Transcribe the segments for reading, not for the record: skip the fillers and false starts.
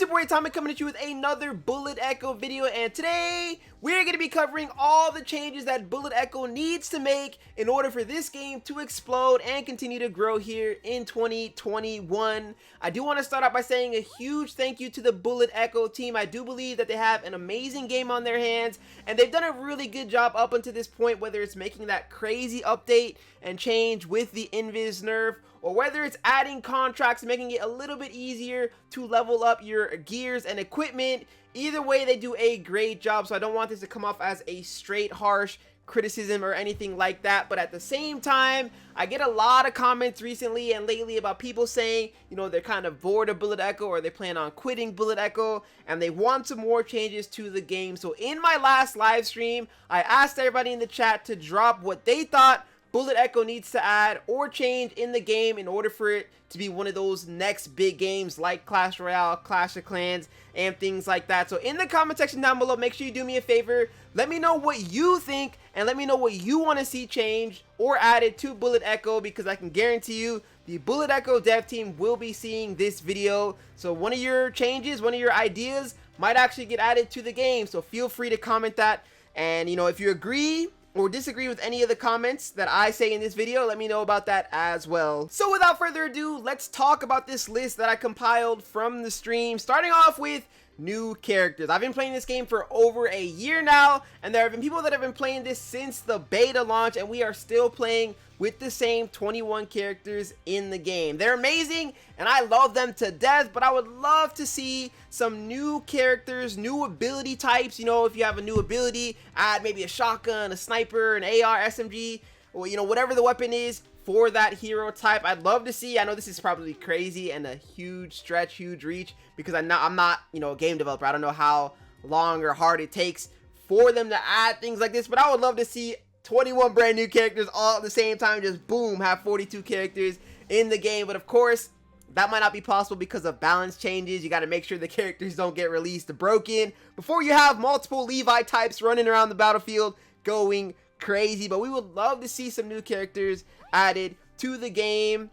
your boy Atomyc coming at you with another Bullet Echo video, and today we're going to be covering all the changes that Bullet Echo needs to make in order for this game to explode and continue to grow here in 2021. I do want to start out by saying a huge thank you to the Bullet Echo team. I do believe that they have an amazing game on their hands, and they've done a really good job up until this point, whether it's making that crazy update and change with the Invis nerf, or whether it's adding contracts and making it a little bit easier to level up your gears and equipment. Either way, they do a great job, so I don't want this to come off as a straight harsh criticism or anything like that. But at the same time, I get a lot of comments recently and lately about people saying, you know, they're kind of bored of Bullet Echo, or they plan on quitting Bullet Echo, and they want some more changes to the game. So in my last live stream, I asked everybody in the chat to drop what they thought Bullet Echo needs to add or change in the game in order for it to be one of those next big games like Clash Royale, Clash of Clans, and things like that. So in the comment section down below, make sure you do me a favor. Let me know what you think, and let me know what you want to see changed or added to Bullet Echo, because I can guarantee you the Bullet Echo dev team will be seeing this video. So one of your changes, one of your ideas might actually get added to the game. So feel free to comment that. And you know, if you agree or disagree with any of the comments that I say in this video, let me know about that as well. So without further ado, let's talk about this list that I compiled from the stream, starting off with new characters. I've been playing this game for over a year now, and there have been people that have been playing this since the beta launch, and we are still playing with the same 21 characters in the game. They're amazing, and I love them to death, but I would love to see some new characters, new ability types. You know, if you have a new ability, add maybe a shotgun, a sniper, an AR, SMG, or, you know, whatever the weapon is for that hero type. I'd love to see. I know this is probably crazy and a huge stretch, huge reach, because I'm not, you know, a game developer. I don't know how long or hard it takes for them to add things like this, but I would love to see 21 brand new characters all at the same time, just boom, have 42 characters in the game. But of course, that might not be possible because of balance changes. You got to make sure the characters don't get released broken before you have multiple Levi types running around the battlefield going crazy. But we would love to see some new characters added to the game.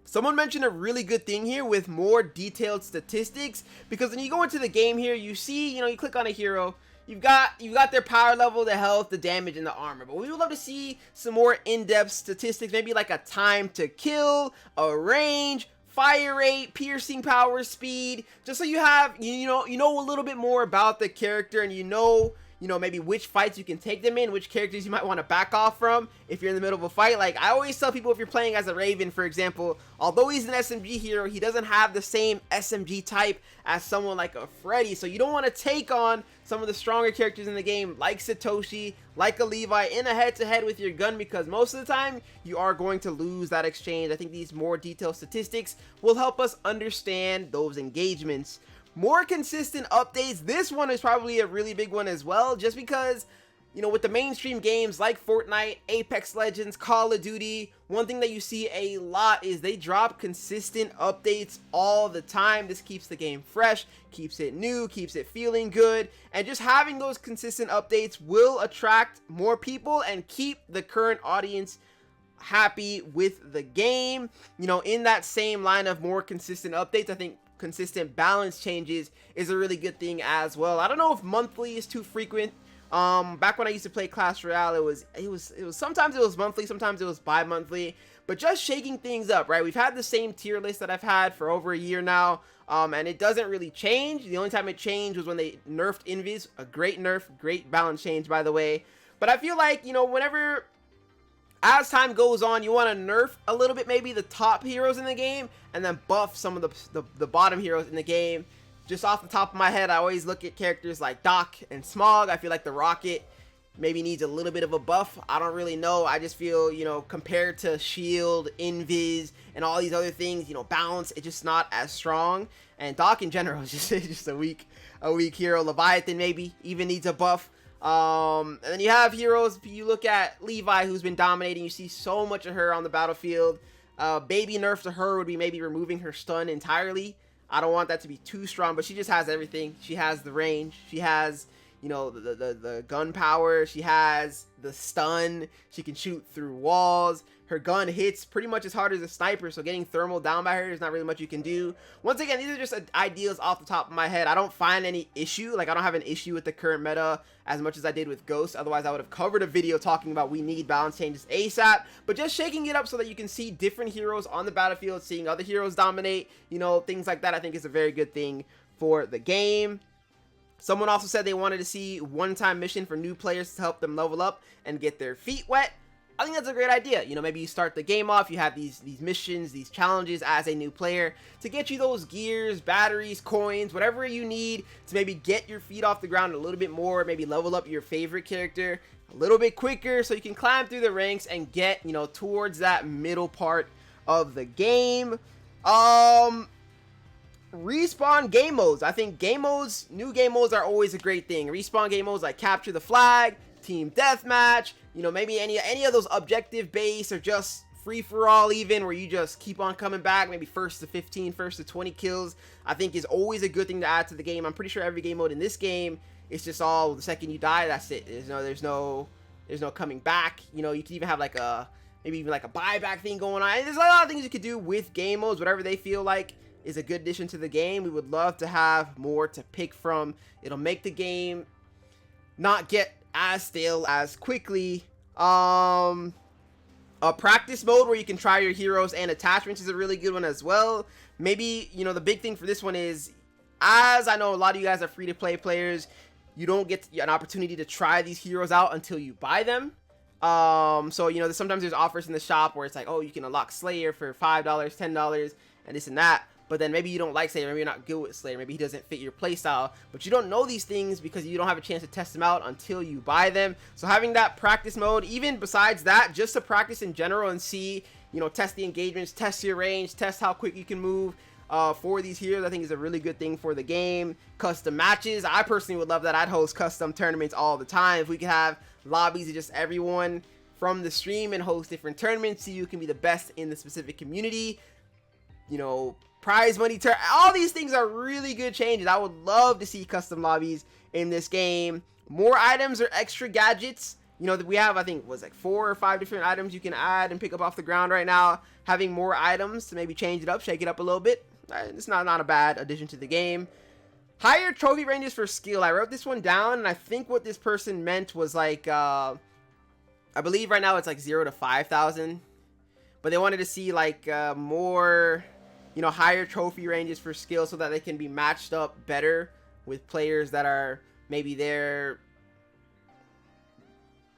Someone mentioned a really good thing here with more detailed statistics, because when you go into the game here, you see, you know, you click on a hero, you've got their power level, the health, the damage, and the armor. But we would love to see some more in-depth statistics, maybe like a time to kill, a range, fire rate, piercing power, speed, just so you have, you know a little bit more about the character, and you know maybe which fights you can take them in, which characters you might want to back off from if you're in the middle of a fight. Like, I always tell people, if you're playing as a Raven, for example, although he's an SMG hero, he doesn't have the same SMG type as someone like a Freddy. So you don't want to take on some of the stronger characters in the game, like Satoshi, like a Levi, in a head-to-head with your gun, because most of the time you are going to lose that exchange. I think these more detailed statistics will help us understand those engagements. More consistent updates. This one is probably a really big one as well, just because, you know, with the mainstream games like Fortnite, Apex Legends, Call of Duty, one thing that you see a lot is they drop consistent updates all the time. This keeps the game fresh, keeps it new, keeps it feeling good, and just having those consistent updates will attract more people and keep the current audience happy with the game. You know, in that same line of more consistent updates, I think consistent balance changes is a really good thing as well. I don't know if monthly is too frequent. Back when I used to play Clash Royale, it was sometimes it was monthly, sometimes it was bi-monthly, but just shaking things up, right? We've had the same tier list that I've had for over a year now, and it doesn't really change. The only time it changed was when they nerfed Invis, a great nerf, great balance change, by the way. But I feel like, you know, whenever, as time goes on, you want to nerf a little bit maybe the top heroes in the game, and then buff some of the bottom heroes in the game. Just off the top of my head, I always look at characters like Doc and Smog. I feel like the Rocket maybe needs a little bit of a buff. I don't really know. I just feel, you know, compared to Shield, Invis, and all these other things, you know, balance, it's just not as strong. And Doc in general is just a weak hero. Leviathan maybe even needs a buff. And then you have heroes, you look at Levi, who's been dominating. You see so much of her on the battlefield. Baby nerf to her would be maybe removing her stun entirely. I don't want that to be too strong, but she just has everything. She has the range, she has, you know, the gun power, she has the stun, she can shoot through walls, her gun hits pretty much as hard as a sniper, so getting thermal down by her is not really much you can do. Once again, these are just ideas off the top of my head. I don't find any issue, like I don't have an issue with the current meta as much as I did with Ghost. Otherwise I would have covered a video talking about we need balance changes ASAP, but just shaking it up so that you can see different heroes on the battlefield, seeing other heroes dominate, you know, things like that, I think is a very good thing for the game. Someone also said they wanted to see one-time mission for new players to help them level up and get their feet wet. I think that's a great idea. You know, maybe you start the game off, you have these missions, these challenges as a new player to get you those gears, batteries, coins, whatever you need to maybe get your feet off the ground a little bit more, maybe level up your favorite character a little bit quicker so you can climb through the ranks and get, you know, towards that middle part of the game. Respawn game modes. I think game modes, new game modes are always a great thing. Respawn game modes like Capture the Flag, Team Deathmatch, you know, maybe any of those objective based or just free-for-all even, where you just keep on coming back, maybe first to 15, first to 20 kills, I think is always a good thing to add to the game. I'm pretty sure every game mode in this game, it's just all the second you die, that's it. There's no coming back. You know, you can even have like maybe even like a buyback thing going on. There's a lot of things you could do with game modes, whatever they feel like is a good addition to the game. We would love to have more to pick from. It'll make the game not get as stale as quickly. A practice mode where you can try your heroes and attachments is a really good one as well. Maybe, you know, the big thing for this one is, as I know a lot of you guys are free to play players, you don't get an opportunity to try these heroes out until you buy them. So, you know, sometimes there's offers in the shop where it's like, oh, you can unlock Slayer for $5, $10, and this and that. But then maybe you don't like Slayer, maybe you're not good with Slayer, maybe he doesn't fit your playstyle, but you don't know these things because you don't have a chance to test them out until you buy them. So having that practice mode, even besides that, just to practice in general and see, you know, test the engagements, test your range, test how quick you can move for these heroes, I think is a really good thing for the game. Custom matches, I personally would love that. I'd host custom tournaments all the time. If we could have lobbies of just everyone from the stream and host different tournaments so you can be the best in the specific community, you know, prize money, all these things are really good changes. I would love to see custom lobbies in this game. More items or extra gadgets. You know, that we have, I think, was like 4 or 5 different items you can add and pick up off the ground right now. Having more items to maybe change it up, shake it up a little bit. It's not a bad addition to the game. Higher trophy ranges for skill. I wrote this one down, and I think what this person meant was like, I believe right now it's like 0 to 5,000. But they wanted to see like more, you know, higher trophy ranges for skill so that they can be matched up better with players that are maybe their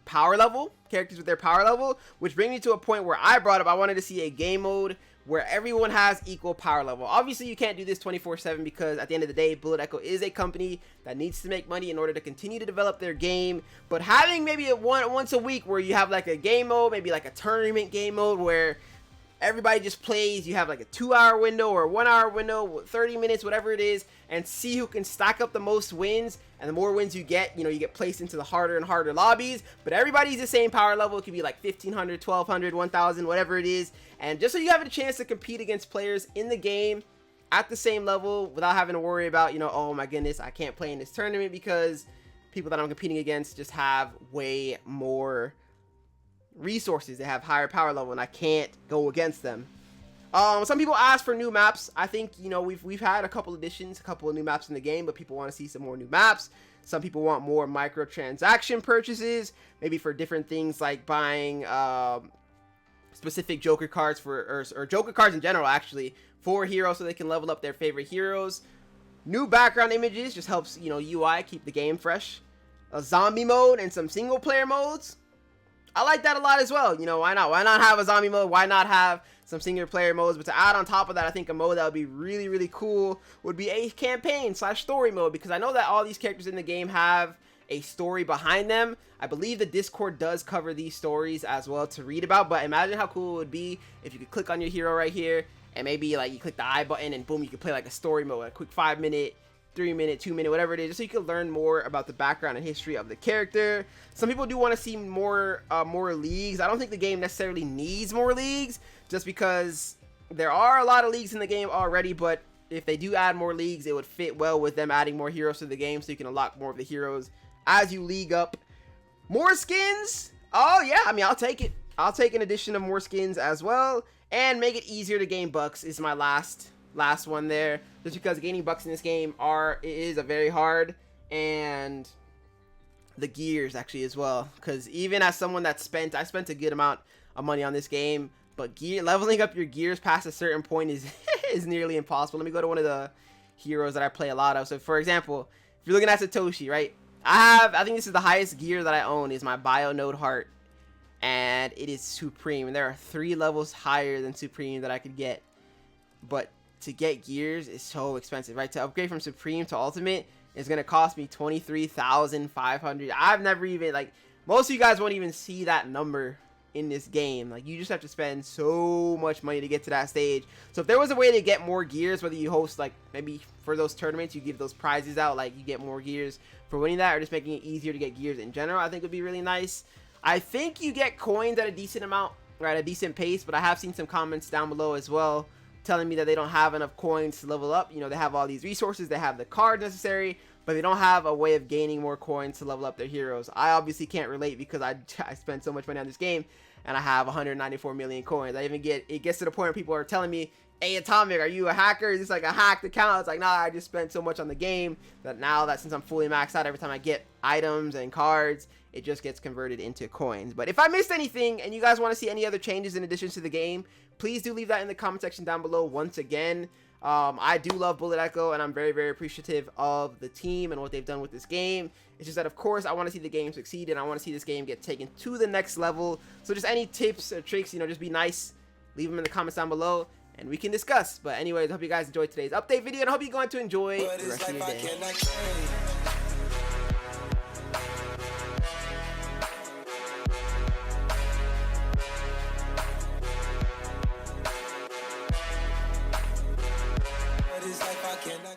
power level, characters with their power level, which brings me to a point where I brought up, I wanted to see a game mode where everyone has equal power level. Obviously, you can't do this 24/7 because at the end of the day, Bullet Echo is a company that needs to make money in order to continue to develop their game. But having maybe once a week where you have like a game mode, maybe like a tournament game mode where everybody just plays, you have like a 2-hour window or a 1-hour window, 30 minutes, whatever it is, and see who can stack up the most wins. And the more wins you get, you know, you get placed into the harder and harder lobbies, but everybody's the same power level. It could be like 1,500, 1,200, 1,000, whatever it is. And just so you have a chance to compete against players in the game at the same level without having to worry about, you know, oh my goodness, I can't play in this tournament because people that I'm competing against just have way more resources. They have higher power level and I can't go against them. Some people ask for new maps. I think, you know, we've had a couple additions, a couple of new maps in the game, but people want to see some more new maps. Some people want more microtransaction purchases, maybe for different things like buying specific Joker cards for, or Joker cards in general, actually, for heroes so they can level up their favorite heroes. New background images just helps, you know, UI keep the game fresh. A zombie mode and some single player modes. I like that a lot as well. You know, why not? Why not have a zombie mode? Why not have some single player modes? But to add on top of that, I think a mode that would be really, really cool would be a campaign/story mode, because I know that all these characters in the game have a story behind them. I believe the Discord does cover these stories as well to read about, but imagine how cool it would be if you could click on your hero right here and maybe like you click the I button and boom, you could play like a story mode, a quick 5-minute, 3-minute, 2-minute, whatever it is, just so you can learn more about the background and history of the character. Some people do want to see more leagues. I don't think the game necessarily needs more leagues, just because there are a lot of leagues in the game already, but if they do add more leagues, it would fit well with them adding more heroes to the game, so you can unlock more of the heroes as you league up. More skins? Oh yeah, I mean, I'll take it. I'll take an addition of more skins as well, and make it easier to gain bucks is my last one there. Just because gaining bucks in this game is a very hard, and the gears actually as well. Because even as someone I spent a good amount of money on this game, but leveling up your gears past a certain point is is nearly impossible. Let me go to one of the heroes that I play a lot of. So for example, if you're looking at Satoshi, right? I think this is the highest gear that I own is my Bio Node Heart, and it is Supreme, and there are 3 levels higher than Supreme that I could get. But to get gears is so expensive, right? To upgrade from Supreme to Ultimate is going to cost me 23,500. I've never even, like, most of you guys won't even see that number in this game. Like, you just have to spend so much money to get to that stage. So if there was a way to get more gears, whether you host, like, maybe for those tournaments you give those prizes out, like you get more gears for winning that, or just making it easier to get gears in general, I think would be really nice. I think you get coins at a decent amount, or at a decent pace, but I have seen some comments down below as well telling me that they don't have enough coins to level up. You know, they have all these resources, they have the card necessary, but they don't have a way of gaining more coins to level up their heroes. I obviously can't relate because I spent so much money on this game, and I have 194 million coins. It gets to the point where people are telling me, hey, Atomic, are you a hacker? Is this like a hacked account? It's like, nah, I just spent so much on the game that now that since I'm fully maxed out, every time I get items and cards, it just gets converted into coins. But if I missed anything and you guys want to see any other changes in addition to the game, please do leave that in the comment section down below. Once again, I do love Bullet Echo, and I'm very, very appreciative of the team and what they've done with this game. It's just that, of course, I want to see the game succeed, and I want to see this game get taken to the next level. So just any tips or tricks, you know, just be nice. Leave them in the comments down below, and we can discuss. But anyways, I hope you guys enjoyed today's update video, and I hope you're going to enjoy the rest of your day. What is life? I cannot